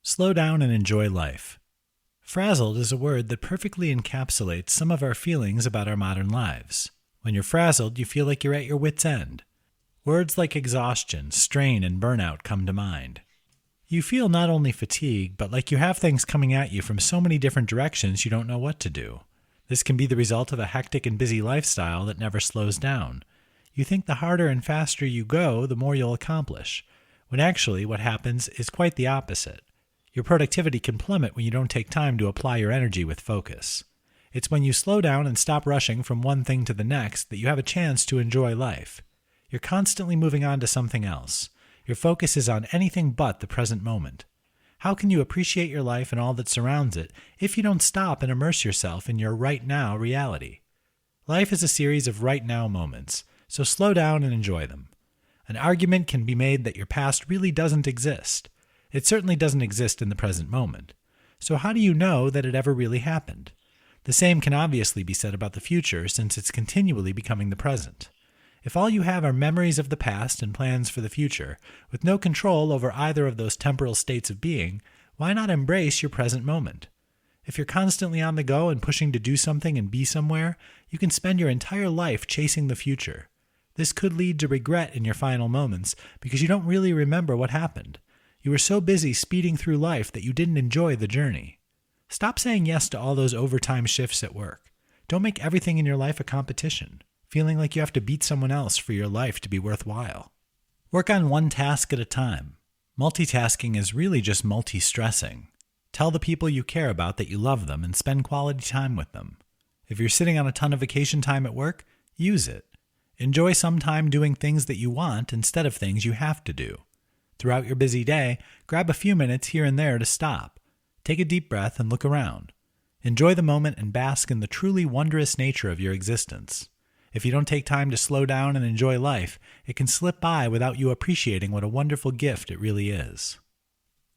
Slow down and enjoy life. Frazzled is a word that perfectly encapsulates some of our feelings about our modern lives. When you're frazzled, you feel like you're at your wit's end. Words like exhaustion, strain, and burnout come to mind. You feel not only fatigue, but like you have things coming at you from so many different directions you don't know what to do. This can be the result of a hectic and busy lifestyle that never slows down. You think the harder and faster you go, the more you'll accomplish, when actually what happens is quite the opposite. Your productivity can plummet when you don't take time to apply your energy with focus. It's when you slow down and stop rushing from one thing to the next that you have a chance to enjoy life. You're constantly moving on to something else. Your focus is on anything but the present moment. How can you appreciate your life and all that surrounds it if you don't stop and immerse yourself in your right now reality? Life is a series of right now moments, so slow down and enjoy them. An argument can be made that your past really doesn't exist. It certainly doesn't exist in the present moment. So how do you know that it ever really happened? The same can obviously be said about the future, since it's continually becoming the present. If all you have are memories of the past and plans for the future, with no control over either of those temporal states of being, why not embrace your present moment? If you're constantly on the go and pushing to do something and be somewhere, you can spend your entire life chasing the future. This could lead to regret in your final moments because you don't really remember what happened. You were so busy speeding through life that you didn't enjoy the journey. Stop saying yes to all those overtime shifts at work. Don't make everything in your life a competition, feeling like you have to beat someone else for your life to be worthwhile. Work on one task at a time. Multitasking is really just multi-stressing. Tell the people you care about that you love them and spend quality time with them. If you're sitting on a ton of vacation time at work, use it. Enjoy some time doing things that you want instead of things you have to do. Throughout your busy day, grab a few minutes here and there to stop. Take a deep breath and look around. Enjoy the moment and bask in the truly wondrous nature of your existence. If you don't take time to slow down and enjoy life, it can slip by without you appreciating what a wonderful gift it really is.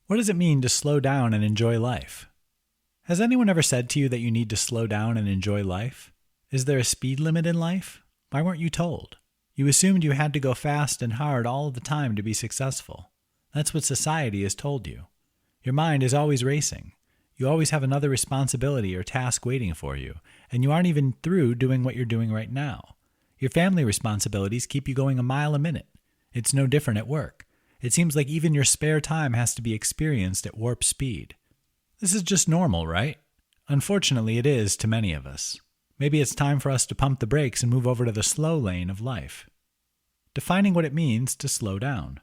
What does it mean to slow down and enjoy life? Has anyone ever said to you that you need to slow down and enjoy life? Is there a speed limit in life? Why weren't you told? You assumed you had to go fast and hard all of the time to be successful. That's what society has told you. Your mind is always racing. You always have another responsibility or task waiting for you, and you aren't even through doing what you're doing right now. Your family responsibilities keep you going a mile a minute. It's no different at work. It seems like even your spare time has to be experienced at warp speed. This is just normal, right? Unfortunately, it is to many of us. Maybe it's time for us to pump the brakes and move over to the slow lane of life. Defining what it means to slow down.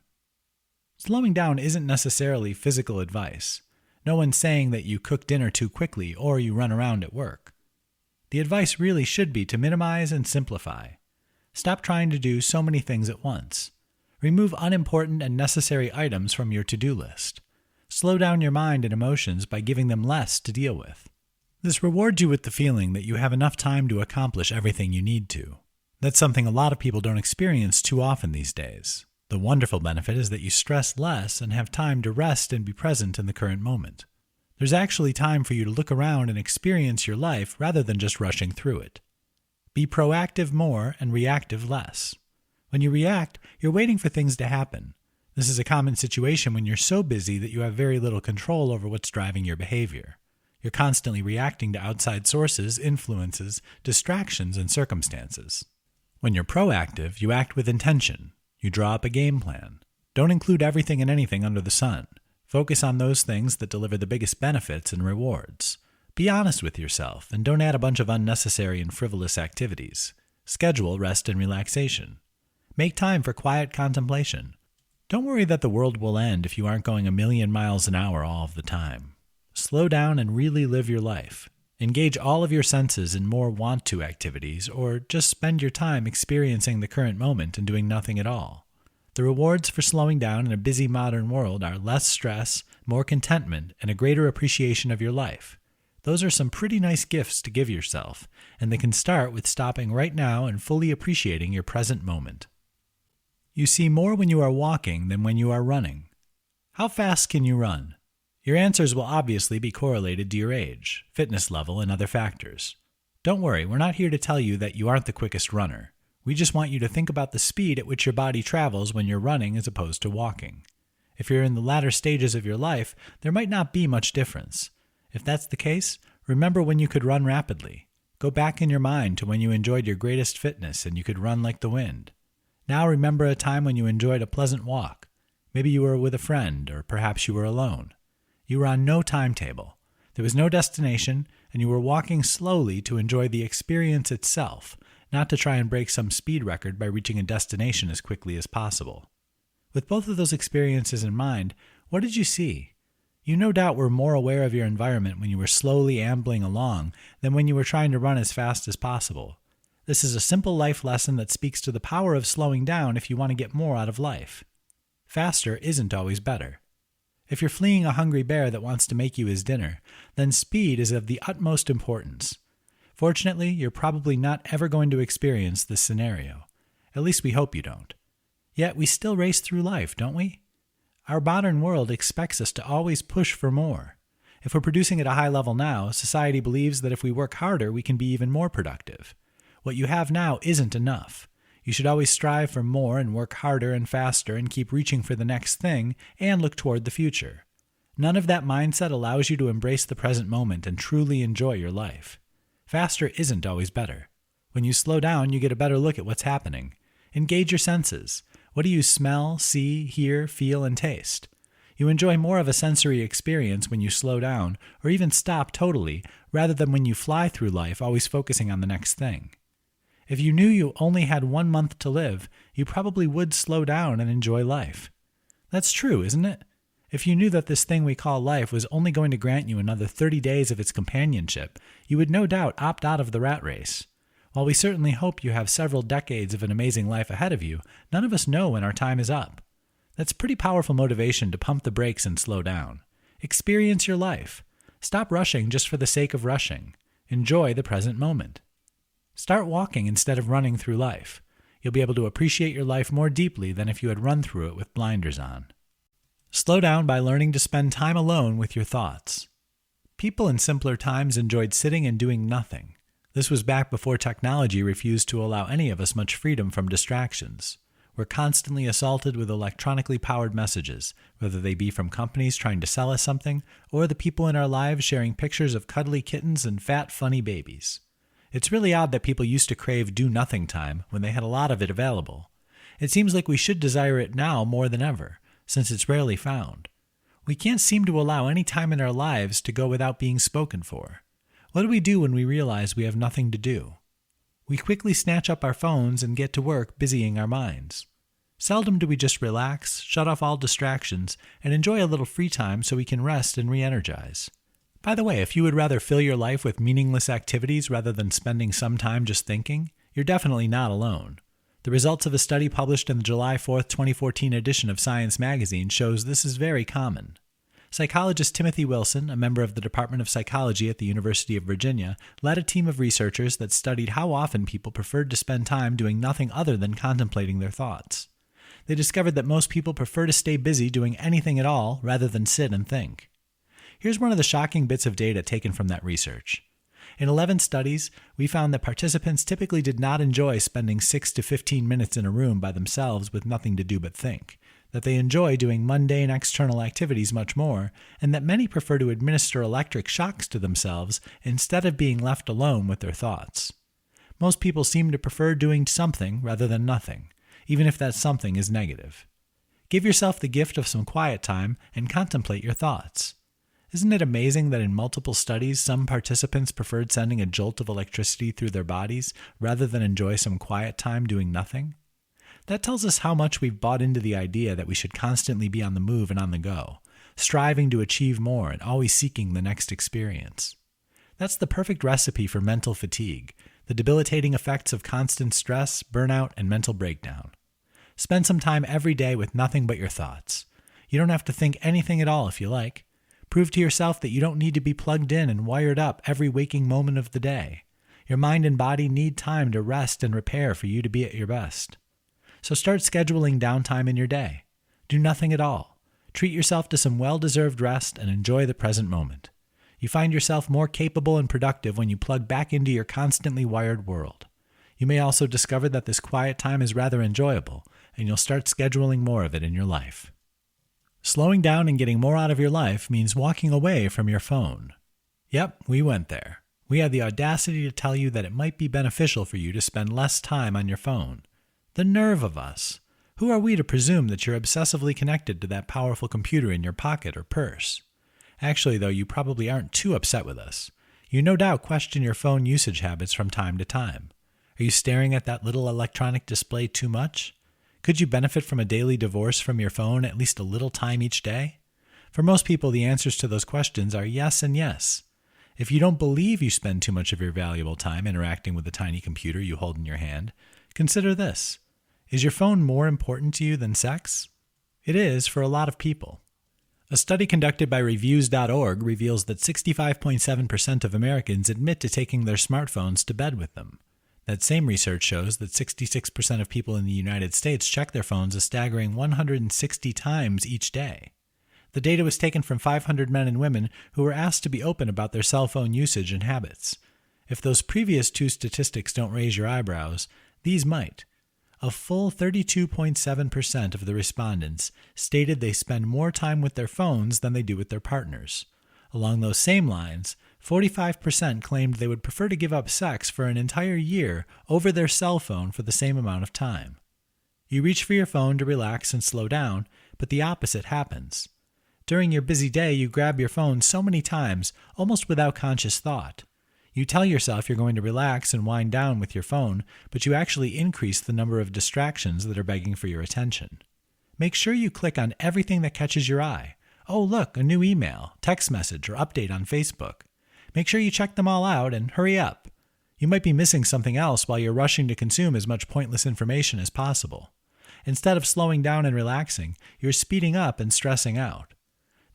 Slowing down isn't necessarily physical advice. No one's saying that you cook dinner too quickly or you run around at work. The advice really should be to minimize and simplify. Stop trying to do so many things at once. Remove unimportant and necessary items from your to-do list. Slow down your mind and emotions by giving them less to deal with. This rewards you with the feeling that you have enough time to accomplish everything you need to. That's something a lot of people don't experience too often these days. The wonderful benefit is that you stress less and have time to rest and be present in the current moment. There's actually time for you to look around and experience your life rather than just rushing through it. Be proactive more and reactive less. When you react, you're waiting for things to happen. This is a common situation when you're so busy that you have very little control over what's driving your behavior. You're constantly reacting to outside sources, influences, distractions, and circumstances. When you're proactive, you act with intention. You draw up a game plan. Don't include everything and anything under the sun. Focus on those things that deliver the biggest benefits and rewards. Be honest with yourself and don't add a bunch of unnecessary and frivolous activities. Schedule rest and relaxation. Make time for quiet contemplation. Don't worry that the world will end if you aren't going a million miles an hour all of the time. Slow down and really live your life. Engage all of your senses in more want-to activities, or just spend your time experiencing the current moment and doing nothing at all. The rewards for slowing down in a busy modern world are less stress, more contentment, and a greater appreciation of your life. Those are some pretty nice gifts to give yourself, and they can start with stopping right now and fully appreciating your present moment. You see more when you are walking than when you are running. How fast can you run? Your answers will obviously be correlated to your age, fitness level, and other factors. Don't worry, we're not here to tell you that you aren't the quickest runner. We just want you to think about the speed at which your body travels when you're running as opposed to walking. If you're in the latter stages of your life, there might not be much difference. If that's the case, remember when you could run rapidly. Go back in your mind to when you enjoyed your greatest fitness and you could run like the wind. Now remember a time when you enjoyed a pleasant walk. Maybe you were with a friend, or perhaps you were alone. You were on no timetable. There was no destination, and you were walking slowly to enjoy the experience itself, not to try and break some speed record by reaching a destination as quickly as possible. With both of those experiences in mind, what did you see? You no doubt were more aware of your environment when you were slowly ambling along than when you were trying to run as fast as possible. This is a simple life lesson that speaks to the power of slowing down if you want to get more out of life. Faster isn't always better. If you're fleeing a hungry bear that wants to make you his dinner, then speed is of the utmost importance. Fortunately, you're probably not ever going to experience this scenario. At least we hope you don't. Yet we still race through life, don't we? Our modern world expects us to always push for more. If we're producing at a high level now, society believes that if we work harder, we can be even more productive. What you have now isn't enough. You should always strive for more and work harder and faster and keep reaching for the next thing and look toward the future. None of that mindset allows you to embrace the present moment and truly enjoy your life. Faster isn't always better. When you slow down, you get a better look at what's happening. Engage your senses. What do you smell, see, hear, feel, and taste? You enjoy more of a sensory experience when you slow down, or even stop totally, rather than when you fly through life always focusing on the next thing. If you knew you only had 1 month to live, you probably would slow down and enjoy life. That's true, isn't it? If you knew that this thing we call life was only going to grant you another 30 days of its companionship, you would no doubt opt out of the rat race. While we certainly hope you have several decades of an amazing life ahead of you, none of us know when our time is up. That's pretty powerful motivation to pump the brakes and slow down. Experience your life. Stop rushing just for the sake of rushing. Enjoy the present moment. Start walking instead of running through life. You'll be able to appreciate your life more deeply than if you had run through it with blinders on. Slow down by learning to spend time alone with your thoughts. People in simpler times enjoyed sitting and doing nothing. This was back before technology refused to allow any of us much freedom from distractions. We're constantly assaulted with electronically powered messages, whether they be from companies trying to sell us something, or the people in our lives sharing pictures of cuddly kittens and fat, funny babies. It's really odd that people used to crave do-nothing time when they had a lot of it available. It seems like we should desire it now more than ever, since it's rarely found. We can't seem to allow any time in our lives to go without being spoken for. What do we do when we realize we have nothing to do? We quickly snatch up our phones and get to work busying our minds. Seldom do we just relax, shut off all distractions, and enjoy a little free time so we can rest and re-energize. By the way, if you would rather fill your life with meaningless activities rather than spending some time just thinking, you're definitely not alone. The results of a study published in the July 4, 2014 edition of Science magazine shows this is very common. Psychologist Timothy Wilson, a member of the Department of Psychology at the University of Virginia, led a team of researchers that studied how often people preferred to spend time doing nothing other than contemplating their thoughts. They discovered that most people prefer to stay busy doing anything at all rather than sit and think. Here's one of the shocking bits of data taken from that research. In 11 studies, we found that participants typically did not enjoy spending 6 to 15 minutes in a room by themselves with nothing to do but think, that they enjoy doing mundane external activities much more, and that many prefer to administer electric shocks to themselves instead of being left alone with their thoughts. Most people seem to prefer doing something rather than nothing, even if that something is negative. Give yourself the gift of some quiet time and contemplate your thoughts. Isn't it amazing that in multiple studies, some participants preferred sending a jolt of electricity through their bodies rather than enjoy some quiet time doing nothing? That tells us how much we've bought into the idea that we should constantly be on the move and on the go, striving to achieve more and always seeking the next experience. That's the perfect recipe for mental fatigue, the debilitating effects of constant stress, burnout, and mental breakdown. Spend some time every day with nothing but your thoughts. You don't have to think anything at all if you like. Prove to yourself that you don't need to be plugged in and wired up every waking moment of the day. Your mind and body need time to rest and repair for you to be at your best. So start scheduling downtime in your day. Do nothing at all. Treat yourself to some well-deserved rest and enjoy the present moment. You find yourself more capable and productive when you plug back into your constantly wired world. You may also discover that this quiet time is rather enjoyable, and you'll start scheduling more of it in your life. Slowing down and getting more out of your life means walking away from your phone. Yep, we went there. We had the audacity to tell you that it might be beneficial for you to spend less time on your phone. The nerve of us! Who are we to presume that you're obsessively connected to that powerful computer in your pocket or purse? Actually, though, you probably aren't too upset with us. You no doubt question your phone usage habits from time to time. Are you staring at that little electronic display too much? Could you benefit from a daily divorce from your phone at least a little time each day? For most people, the answers to those questions are yes and yes. If you don't believe you spend too much of your valuable time interacting with the tiny computer you hold in your hand, consider this. Is your phone more important to you than sex? It is for a lot of people. A study conducted by Reviews.org reveals that 65.7% of Americans admit to taking their smartphones to bed with them. That same research shows that 66% of people in the United States check their phones a staggering 160 times each day. The data was taken from 500 men and women who were asked to be open about their cell phone usage and habits. If those previous two statistics don't raise your eyebrows, these might. A full 32.7% of the respondents stated they spend more time with their phones than they do with their partners. Along those same lines, 45% claimed they would prefer to give up sex for an entire year over their cell phone for the same amount of time. You reach for your phone to relax and slow down, but the opposite happens. During your busy day, you grab your phone so many times, almost without conscious thought. You tell yourself you're going to relax and wind down with your phone, but you actually increase the number of distractions that are begging for your attention. Make sure you click on everything that catches your eye. Oh, look, a new email, text message, or update on Facebook. Make sure you check them all out and hurry up. You might be missing something else while you're rushing to consume as much pointless information as possible. Instead of slowing down and relaxing, you're speeding up and stressing out.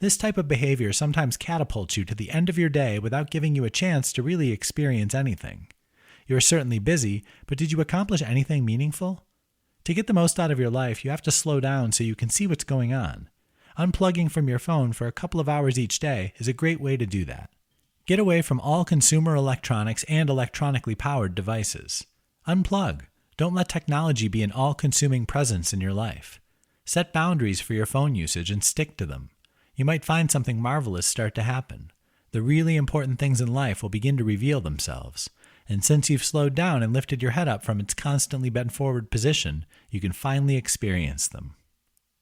This type of behavior sometimes catapults you to the end of your day without giving you a chance to really experience anything. You are certainly busy, but did you accomplish anything meaningful? To get the most out of your life, you have to slow down so you can see what's going on. Unplugging from your phone for a couple of hours each day is a great way to do that. Get away from all consumer electronics and electronically powered devices. Unplug. Don't let technology be an all-consuming presence in your life. Set boundaries for your phone usage and stick to them. You might find something marvelous start to happen. The really important things in life will begin to reveal themselves. And since you've slowed down and lifted your head up from its constantly bent forward position, you can finally experience them.